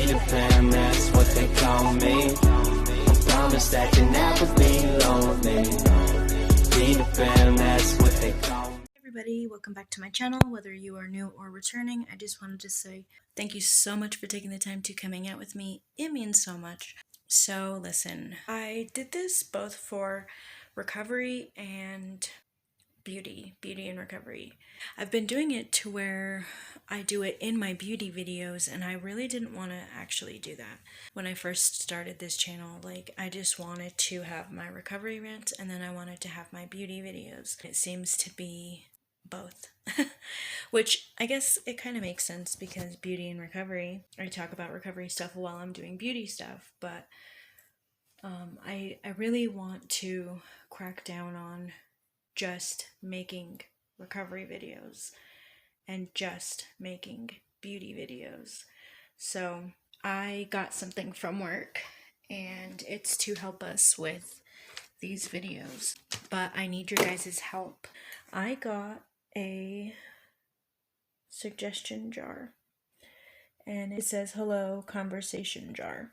Peter Pan, that's what they call me. I promise that you'll never be lonely. Peter Pan, that's what they call me. Hey everybody, welcome back to my channel. Whether you are new or returning, I just wanted to say thank you so much for taking the time to come hang out with me. It means so much. So listen, I did this both for recovery and beauty and recovery. I've been doing it to where I do it in my beauty videos, and I really didn't want to actually do that when I first started this channel. Like, I just wanted to have my recovery rants, and then I wanted to have my beauty videos. It seems to be both. Which I guess it kind of makes sense, because beauty and recovery, I talk about recovery stuff while I'm doing beauty stuff, but I really want to crack down on just making recovery videos and just making beauty videos. So I got something from work, and it's to help us with these videos, but I need your guys' help. I got a suggestion jar, and it says hello conversation jar.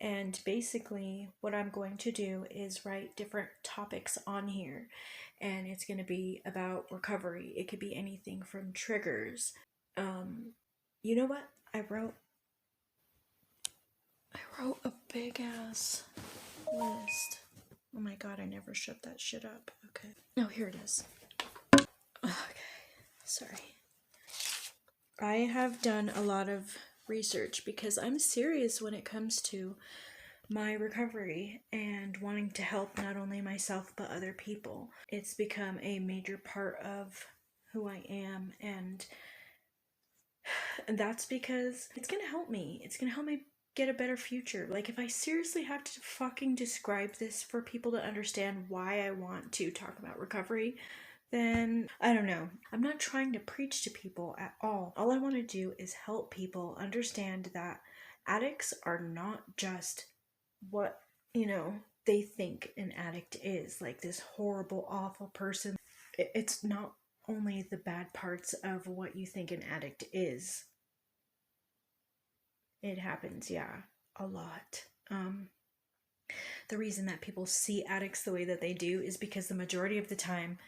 And basically what I'm going to do is write different topics on here, and it's going to be about recovery. It could be anything from triggers. You know what? I wrote a big ass list. Oh my god, I never shut that shit up. Okay. Oh, here it is. Okay. Sorry. I have done a lot of research because I'm serious when it comes to my recovery and wanting to help not only myself but other people. It's become a major part of who I am, and that's because it's gonna help me. It's gonna help me get a better future. Like, if I seriously have to fucking describe this for people to understand why I want to talk about recovery, then I don't know. I'm not trying to preach to people at all. All I want to do is help people understand that addicts are not just what, they think an addict is, like this horrible, awful person. It's not only the bad parts of what you think an addict is. It happens, yeah, a lot. The reason that people see addicts the way that they do is because the majority of the time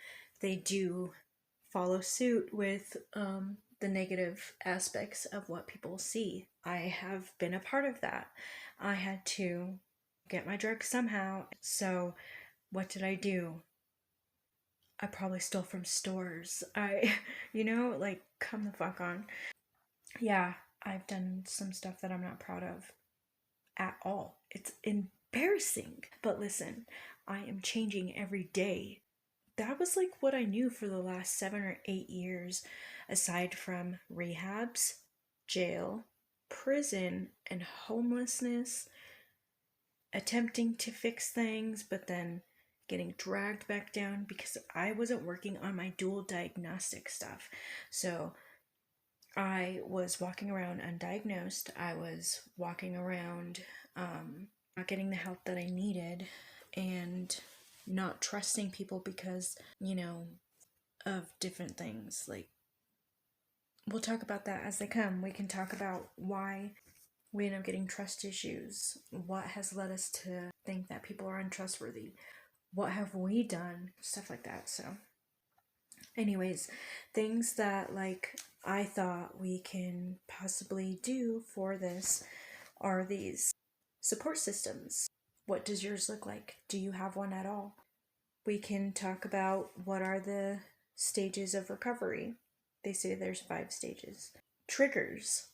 they do follow suit with the negative aspects of what people see. I have been a part of that. I had to get my drugs somehow. So what did I do? I probably stole from stores. Like, come the fuck on. Yeah, I've done some stuff that I'm not proud of at all. It's embarrassing. But listen, I am changing every day. That was like what I knew for the last 7 or 8 years, aside from rehabs, jail, prison, and homelessness, attempting to fix things, but then getting dragged back down because I wasn't working on my dual-diagnostic stuff. So I was walking around undiagnosed. I was walking around not getting the help that I needed, and not trusting people because, of different things. Like, we'll talk about that as they come. We can talk about why we end up getting trust issues, what has led us to think that people are untrustworthy, what have we done, stuff like that. So anyways, things that, like, I thought we can possibly do for this are these support systems. What does yours look like? Do you have one at all? We can talk about what are the stages of recovery. They say there's 5 stages. Triggers.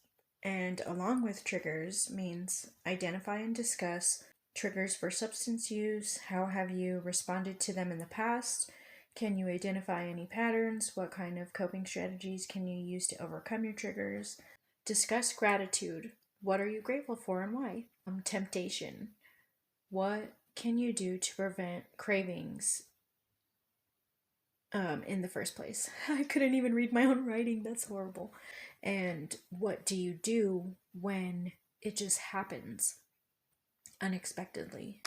And along with triggers means identify and discuss triggers for substance use. How have you responded to them in the past? Can you identify any patterns? What kind of coping strategies can you use to overcome your triggers? Discuss gratitude. What are you grateful for and why? Temptation. What can you do to prevent cravings in the first place? I couldn't even read my own writing. That's horrible. And what do you do when it just happens unexpectedly?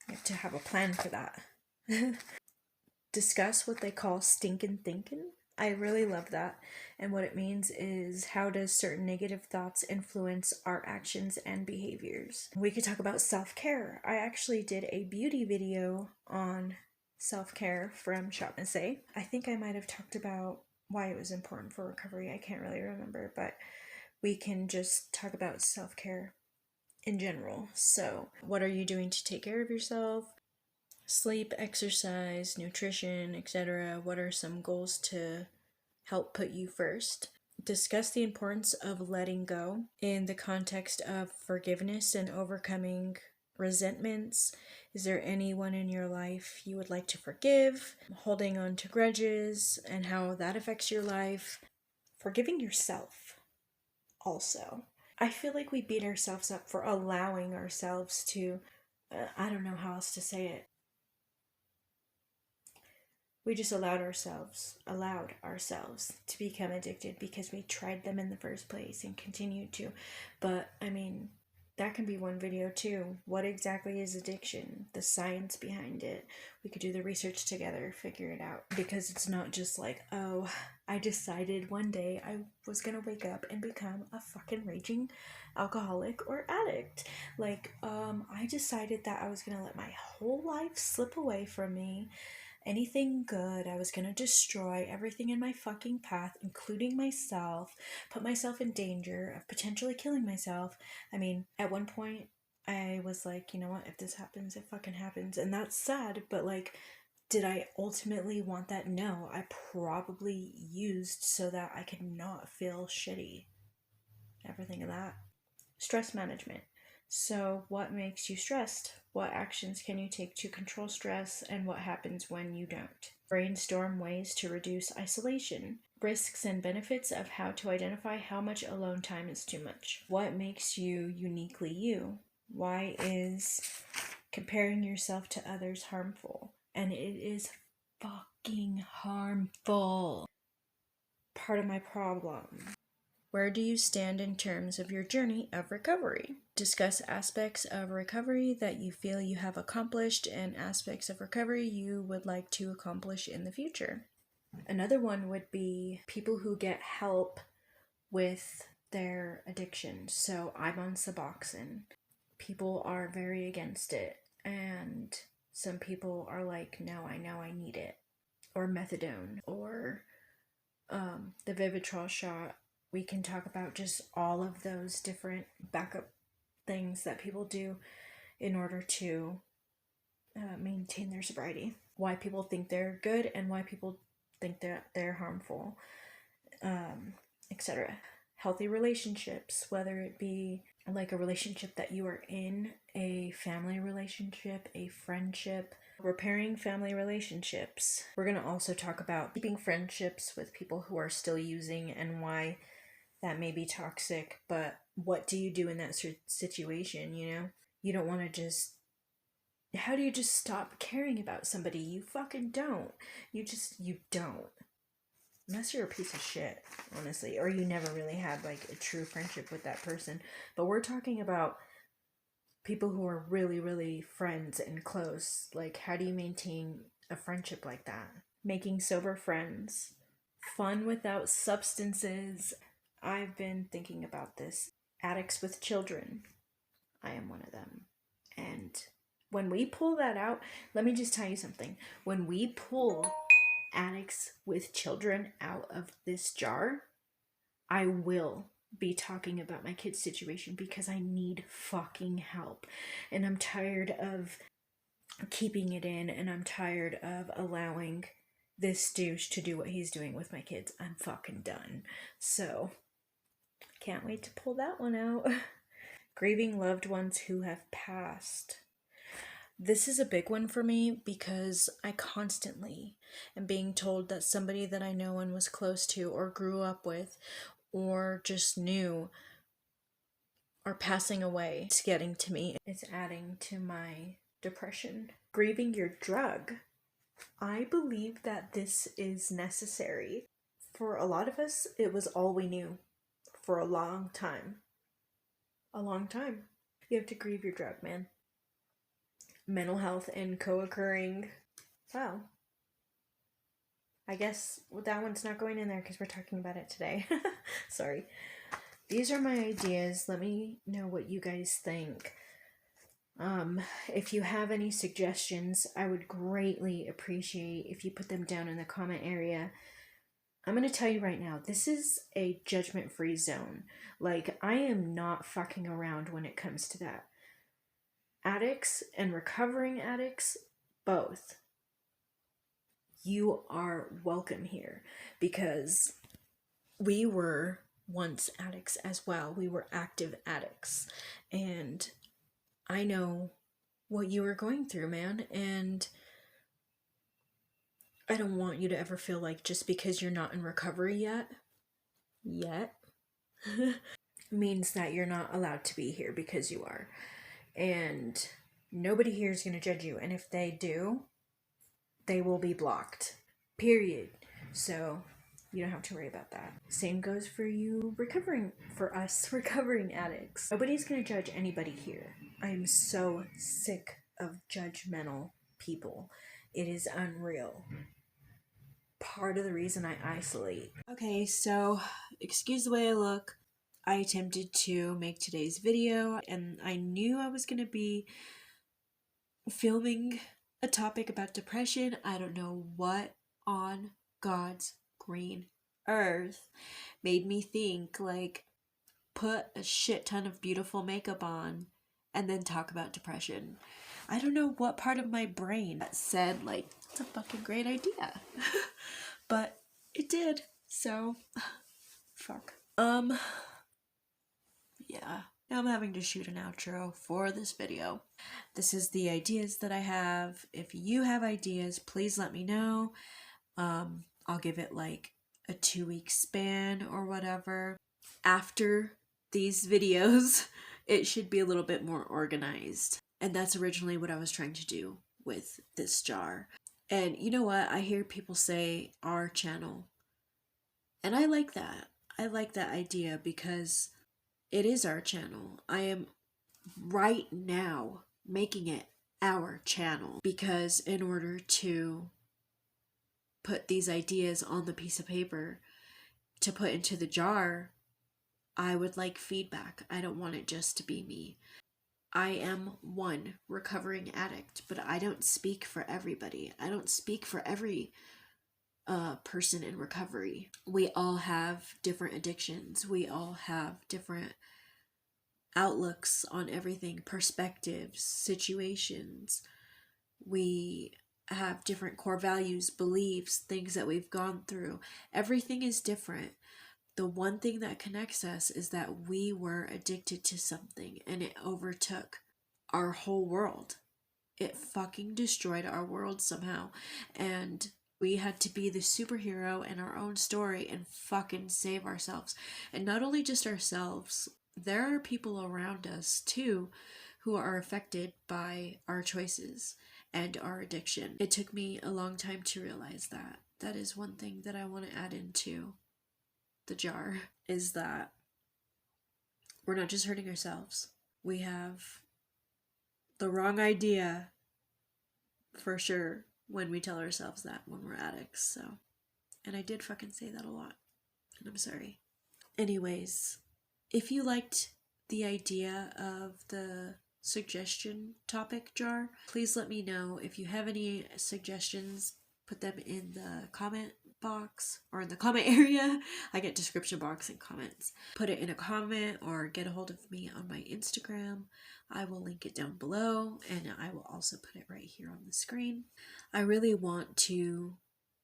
You have to have a plan for that. Discuss what they call stinkin thinkin. I really love that. And what it means is, how does certain negative thoughts influence our actions and behaviors? We could talk about self-care. I actually did a beauty video on self-care from Shop and Say. I think I might have talked about why it was important for recovery. I can't really remember, but we can just talk about self-care in general. So, what are you doing to take care of yourself? Sleep, exercise, nutrition, etc. What are some goals to help put you first? Discuss the importance of letting go in the context of forgiveness and overcoming resentments. Is there anyone in your life you would like to forgive? Holding on to grudges and how that affects your life. Forgiving yourself also. I feel like we beat ourselves up for allowing ourselves to, I don't know how else to say it. We just allowed ourselves to become addicted because we tried them in the first place and continued to. But I mean, that can be one video too. What exactly is addiction? The science behind it. We could do the research together, figure it out. Because it's not just like, oh, I decided one day I was gonna wake up and become a fucking raging alcoholic or addict. Like, I decided that I was gonna let my whole life slip away from me. Anything good, I was gonna destroy everything in my fucking path, including myself, put myself in danger of potentially killing myself. I mean, at one point, I was like, you know what, if this happens, it fucking happens. And that's sad, but like, did I ultimately want that? No, I probably used so that I could not feel shitty. Everything of that. Stress management. So, what makes you stressed? What actions can you take to control stress, and what happens when you don't? Brainstorm ways to reduce isolation. Risks and benefits of how to identify how much alone time is too much. What makes you uniquely you? Why is comparing yourself to others harmful? And it is fucking harmful. Part of my problem. Where do you stand in terms of your journey of recovery? Discuss aspects of recovery that you feel you have accomplished and aspects of recovery you would like to accomplish in the future. Another one would be people who get help with their addiction. So I'm on suboxone. People are very against it, and some people are like, no, I know I need it. Or methadone, or the Vivitrol shot. We can talk about just all of those different backup things that people do in order to maintain their sobriety. Why people think they're good and why people think that they're harmful, etc. Healthy relationships, whether it be like a relationship that you are in, a family relationship, a friendship, repairing family relationships. We're going to also talk about keeping friendships with people who are still using and why that may be toxic, but what do you do in that situation, you know? You don't want to just... How do you just stop caring about somebody? You fucking don't. You don't. Unless you're a piece of shit, honestly, or you never really had like a true friendship with that person. But we're talking about people who are really, really friends and close. Like, how do you maintain a friendship like that? Making sober friends. Fun without substances. I've been thinking about this. Addicts with children. I am one of them. And when we pull that out, let me just tell you something. When we pull addicts with children out of this jar, I will be talking about my kid's situation because I need fucking help. And I'm tired of keeping it in, and I'm tired of allowing this douche to do what he's doing with my kids. I'm fucking done. So, can't wait to pull that one out. Grieving loved ones who have passed. This is a big one for me because I constantly am being told that somebody that I know and was close to or grew up with or just knew are passing away. It's getting to me. It's adding to my depression. Grieving your drug. I believe that this is necessary. For a lot of us, it was all we knew for a long time. A long time. You have to grieve your drug, man. Mental health and co-occurring. Wow. I guess that one's not going in there because we're talking about it today. Sorry. These are my ideas. Let me know what you guys think. If you have any suggestions, I would greatly appreciate if you put them down in the comment area. I'm going to tell you right now, this is a judgment-free zone. Like, I am not fucking around when it comes to that. Addicts and recovering addicts, both. You are welcome here because we were once addicts as well. We were active addicts. And I know what you were going through, man. And I don't want you to ever feel like just because you're not in recovery yet, means that you're not allowed to be here, because you are. And nobody here is going to judge you. And if they do, they will be blocked. Period. So you don't have to worry about that. Same goes for you for us recovering addicts. Nobody's going to judge anybody here. I am so sick of judgmental people. It is unreal. Part of the reason I isolate. Okay, so excuse the way I look. I attempted to make today's video, and I knew I was going to be filming a topic about depression. I don't know what on God's green earth made me think, like, put a shit ton of beautiful makeup on and then talk about depression. I don't know what part of my brain that said, like, it's a fucking great idea. But it did. So, fuck. Yeah. Now I'm having to shoot an outro for this video. This is the ideas that I have. If you have ideas, please let me know. I'll give it like a 2-week span or whatever. After these videos, it should be a little bit more organized. And that's originally what I was trying to do with this jar. And you know what? I hear people say our channel. And I like that. I like that idea because it is our channel. I am right now making it our channel because in order to put these ideas on the piece of paper to put into the jar, I would like feedback. I don't want it just to be me. I am one recovering addict, but I don't speak for everybody. I don't speak for every person in recovery. We all have different addictions. We all have different outlooks on everything, perspectives, situations. We have different core values, beliefs, things that we've gone through. Everything is different. The one thing that connects us is that we were addicted to something and it overtook our whole world. It fucking destroyed our world somehow. And we had to be the superhero in our own story and fucking save ourselves. And not only just ourselves, there are people around us too who are affected by our choices and our addiction. It took me a long time to realize that. That is one thing that I want to add into the jar, is that we're not just hurting ourselves. We have the wrong idea for sure when we tell ourselves that when we're addicts. So, and I did fucking say that a lot, and I'm sorry. Anyways, if you liked the idea of the suggestion topic jar, please let me know. If you have any suggestions, put them in the comment box or in the comment area. I get description box and comments. Put it in a comment or get a hold of me on my Instagram. I will link it down below and I will also put it right here on the screen. I really want to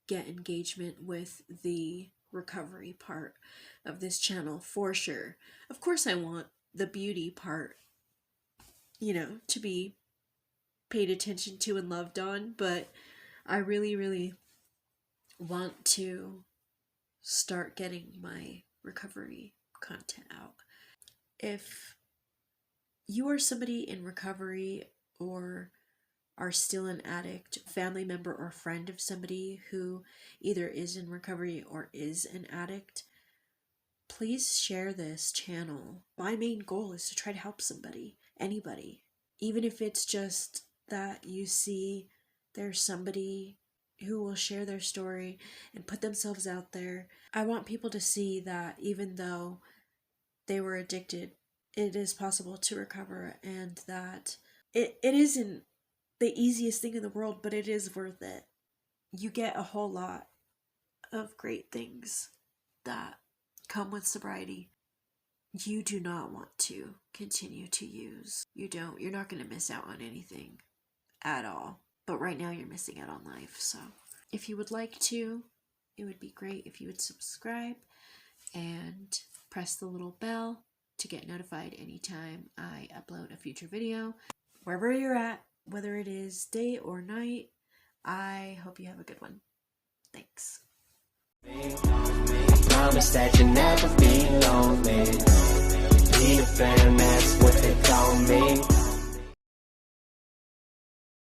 get engagement with the recovery part of this channel for sure. Of course I want the beauty part, you know, to be paid attention to and loved on, but I really want to start getting my recovery content out. If you are somebody in recovery or are still an addict, family member or friend of somebody who either is in recovery or is an addict, please share this channel. My main goal is to try to help somebody, anybody, even if it's just that you see there's somebody who will share their story and put themselves out there. I want people to see that even though they were addicted, it is possible to recover, and that it isn't the easiest thing in the world, but it is worth it. You get a whole lot of great things that come with sobriety. You do not want to continue to use. You don't. You're not going to miss out on anything at all. But right now you're missing out on life. So if you would like to, it would be great if you would subscribe and press the little bell to get notified anytime I upload a future video. Wherever you're at, whether it is day or night, I hope you have a good one. Thanks. Promise that you'll never be lonely. Be the fam, that's what they call me.